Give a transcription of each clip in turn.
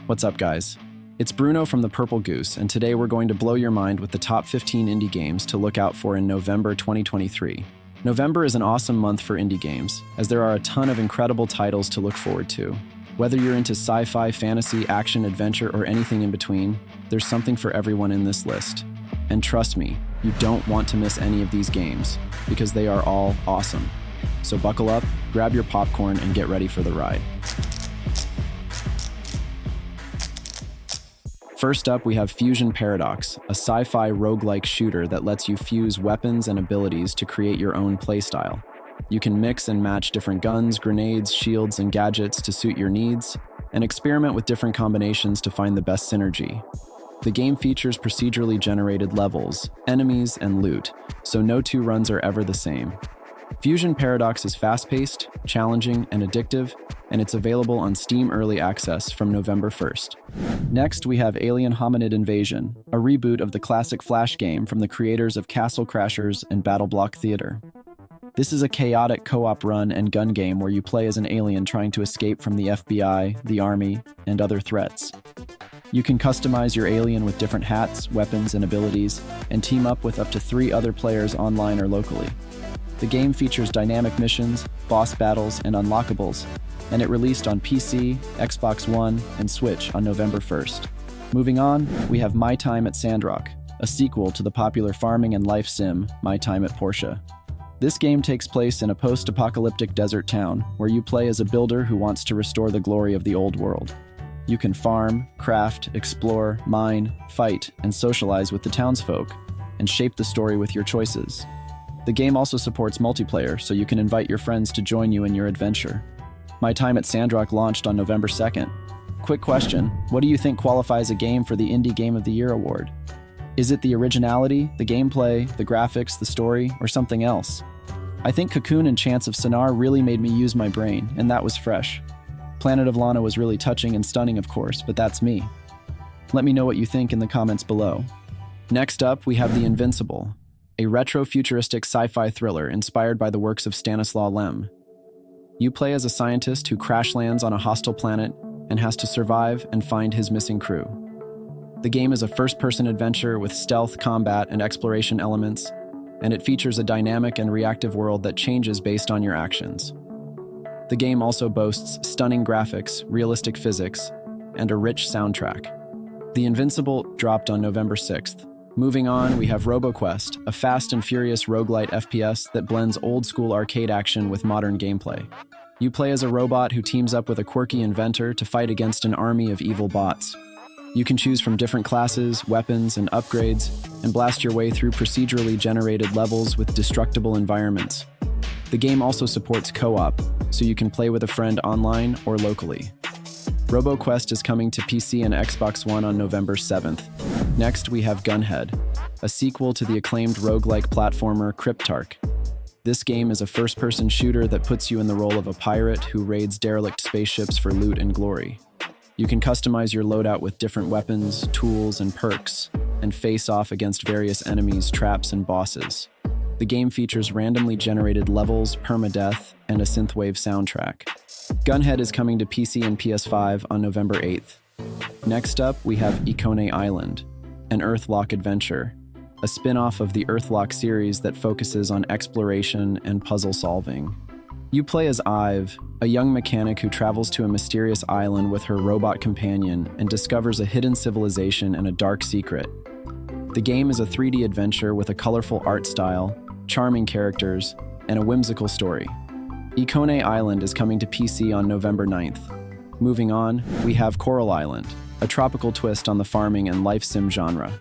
What's up, guys? It's Bruno from the Purple Goose, and today we're going to blow your mind with the top 15 indie games to look out for in November 2023. November is an awesome month for indie games, as there are a ton of incredible titles to look forward to. Whether you're into sci-fi, fantasy, action, adventure, or anything in between, there's something for everyone in this list. And trust me, you don't want to miss any of these games, because they are all awesome. So buckle up, grab your popcorn, and get ready for the ride. First up, we have Fusion Paradox, a sci-fi roguelike shooter that lets you fuse weapons and abilities to create your own playstyle. You can mix and match different guns, grenades, shields, and gadgets to suit your needs, and experiment with different combinations to find the best synergy. The game features procedurally generated levels, enemies, and loot, so no two runs are ever the same. Fusion Paradox is fast-paced, challenging, and addictive, and it's available on Steam Early Access from November 1st. Next, we have Alien Hominid Invasion, a reboot of the classic Flash game from the creators of Castle Crashers and BattleBlock Theater. This is a chaotic co-op run and gun game where you play as an alien trying to escape from the FBI, the Army, and other threats. You can customize your alien with different hats, weapons, and abilities, and team up with up to 3 other players online or locally. The game features dynamic missions, boss battles, and unlockables, and it released on PC, Xbox One, and Switch on November 1st. Moving on, we have My Time at Sandrock, a sequel to the popular farming and life sim, My Time at Portia. This game takes place in a post-apocalyptic desert town, where you play as a builder who wants to restore the glory of the old world. You can farm, craft, explore, mine, fight, and socialize with the townsfolk, and shape the story with your choices. The game also supports multiplayer, so you can invite your friends to join you in your adventure. My Time at Sandrock launched on November 2nd. Quick question, what do you think qualifies a game for the Indie Game of the Year award? Is it the originality, the gameplay, the graphics, the story, or something else? I think Cocoon and Chants of Sennaar really made me use my brain, and that was fresh. Planet of Lana was really touching and stunning, of course, but that's me. Let me know what you think in the comments below. Next up, we have The Invincible, a retro-futuristic sci-fi thriller inspired by the works of Stanislaw Lem. You play as a scientist who crash lands on a hostile planet and has to survive and find his missing crew. The game is a first-person adventure with stealth, combat, and exploration elements, and it features a dynamic and reactive world that changes based on your actions. The game also boasts stunning graphics, realistic physics, and a rich soundtrack. The Invincible dropped on November 6th. Moving on, we have RoboQuest, a fast and furious roguelite FPS that blends old-school arcade action with modern gameplay. You play as a robot who teams up with a quirky inventor to fight against an army of evil bots. You can choose from different classes, weapons, and upgrades, and blast your way through procedurally generated levels with destructible environments. The game also supports co-op, so you can play with a friend online or locally. RoboQuest is coming to PC and Xbox One on November 7th. Next, we have Gunhead, a sequel to the acclaimed roguelike platformer Cryptarch. This game is a first-person shooter that puts you in the role of a pirate who raids derelict spaceships for loot and glory. You can customize your loadout with different weapons, tools, and perks, and face off against various enemies, traps, and bosses. The game features randomly generated levels, permadeath, and a synthwave soundtrack. Gunhead is coming to PC and PS5 on November 8th. Next up, we have Ikone Island, an Earthlock adventure, a spin-off of the Earthlock series that focuses on exploration and puzzle solving. You play as Ive, a young mechanic who travels to a mysterious island with her robot companion and discovers a hidden civilization and a dark secret. The game is a 3D adventure with a colorful art style, charming characters, and a whimsical story. Ikone Island is coming to PC on November 9th. Moving on, we have Coral Island, a tropical twist on the farming and life sim genre.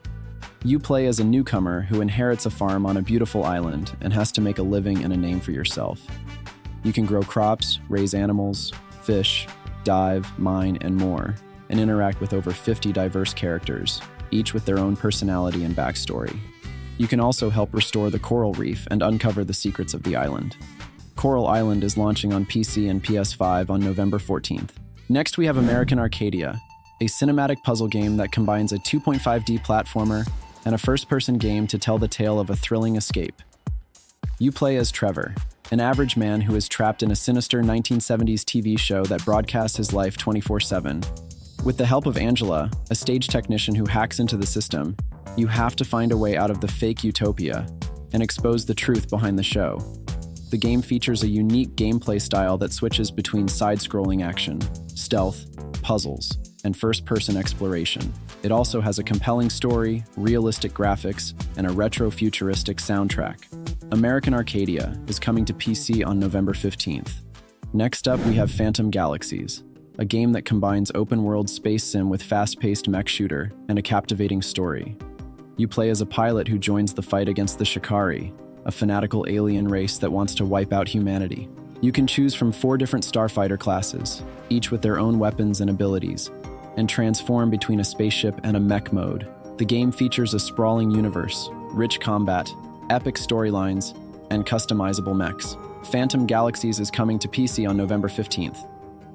You play as a newcomer who inherits a farm on a beautiful island and has to make a living and a name for yourself. You can grow crops, raise animals, fish, dive, mine, and more, and interact with over 50 diverse characters, each with their own personality and backstory. You can also help restore the coral reef and uncover the secrets of the island. Coral Island is launching on PC and PS5 on November 14th. Next, we have American Arcadia, a cinematic puzzle game that combines a 2.5D platformer and a first-person game to tell the tale of a thrilling escape. You play as Trevor, an average man who is trapped in a sinister 1970s TV show that broadcasts his life 24/7. With the help of Angela, a stage technician who hacks into the system, you have to find a way out of the fake utopia and expose the truth behind the show. The game features a unique gameplay style that switches between side-scrolling action, stealth, puzzles, and first-person exploration. It also has a compelling story, realistic graphics, and a retro-futuristic soundtrack. American Arcadia is coming to PC on November 15th. Next up, we have Phantom Galaxies, a game that combines open-world space sim with fast-paced mech shooter and a captivating story. You play as a pilot who joins the fight against the Shikari, a fanatical alien race that wants to wipe out humanity. You can choose from 4 different starfighter classes, each with their own weapons and abilities, and transform between a spaceship and a mech mode. The game features a sprawling universe, rich combat, epic storylines, and customizable mechs. Phantom Galaxies is coming to PC on November 15th.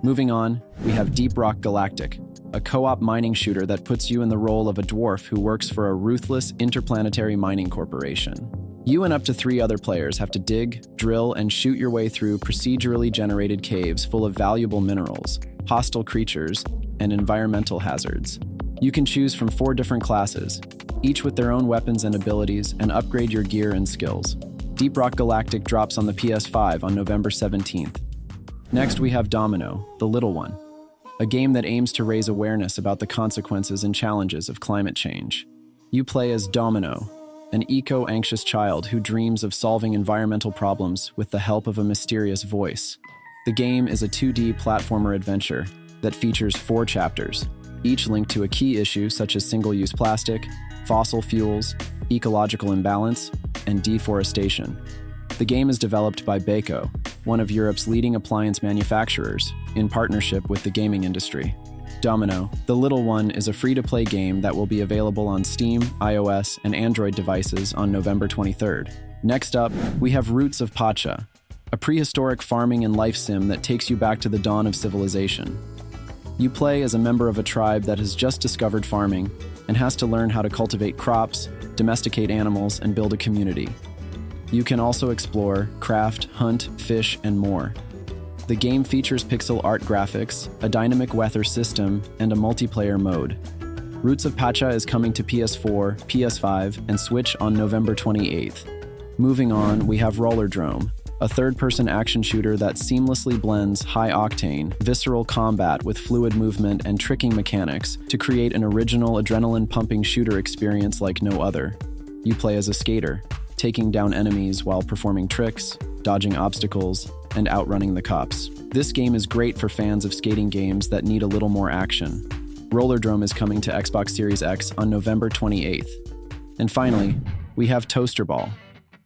Moving on, we have Deep Rock Galactic, a co-op mining shooter that puts you in the role of a dwarf who works for a ruthless interplanetary mining corporation. You and up to 3 other players have to dig, drill, and shoot your way through procedurally generated caves full of valuable minerals, hostile creatures, and environmental hazards. You can choose from 4 different classes, each with their own weapons and abilities, and upgrade your gear and skills. Deep Rock Galactic drops on the PS5 on November 17th. Next, we have Domino, the Little One, a game that aims to raise awareness about the consequences and challenges of climate change. You play as Domino, an eco-anxious child who dreams of solving environmental problems with the help of a mysterious voice. The game is a 2D platformer adventure that features 4 chapters, each linked to a key issue such as single-use plastic, fossil fuels, ecological imbalance, and deforestation. The game is developed by Beko, one of Europe's leading appliance manufacturers, in partnership with the gaming industry. Domino, the Little One is a free-to-play game that will be available on Steam, iOS, and Android devices on November 23rd. Next up, we have Roots of Pacha, a prehistoric farming and life sim that takes you back to the dawn of civilization. You play as a member of a tribe that has just discovered farming and has to learn how to cultivate crops, domesticate animals, and build a community. You can also explore, craft, hunt, fish, and more. The game features pixel art graphics, a dynamic weather system, and a multiplayer mode. Roots of Pacha is coming to PS4, PS5, and Switch on November 28th. Moving on, we have Rollerdrome, a third-person action shooter that seamlessly blends high-octane, visceral combat with fluid movement and tricking mechanics to create an original adrenaline-pumping shooter experience like no other. You play as a skater, taking down enemies while performing tricks, dodging obstacles, and outrunning the cops. This game is great for fans of skating games that need a little more action. Rollerdrome is coming to Xbox Series X on November 28th. And finally, we have Toaster Ball,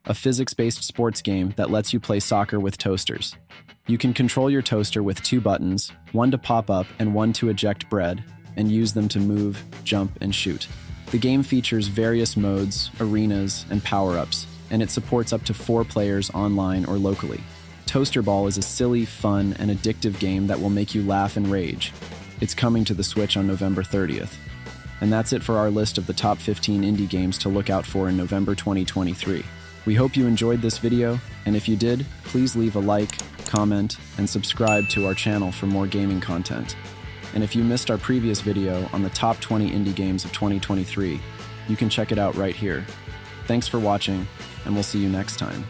a physics-based sports game that lets you play soccer with toasters. You can control your toaster with 2 buttons, one to pop up and one to eject bread, and use them to move, jump, and shoot. The game features various modes, arenas, and power-ups, and it supports up to 4 players online or locally. Toaster Ball is a silly, fun, and addictive game that will make you laugh and rage. It's coming to the Switch on November 30th. And that's it for our list of the top 15 indie games to look out for in November 2023. We hope you enjoyed this video, and if you did, please leave a like, comment, and subscribe to our channel for more gaming content. And if you missed our previous video on the top 20 indie games of 2023, you can check it out right here. Thanks for watching, and we'll see you next time.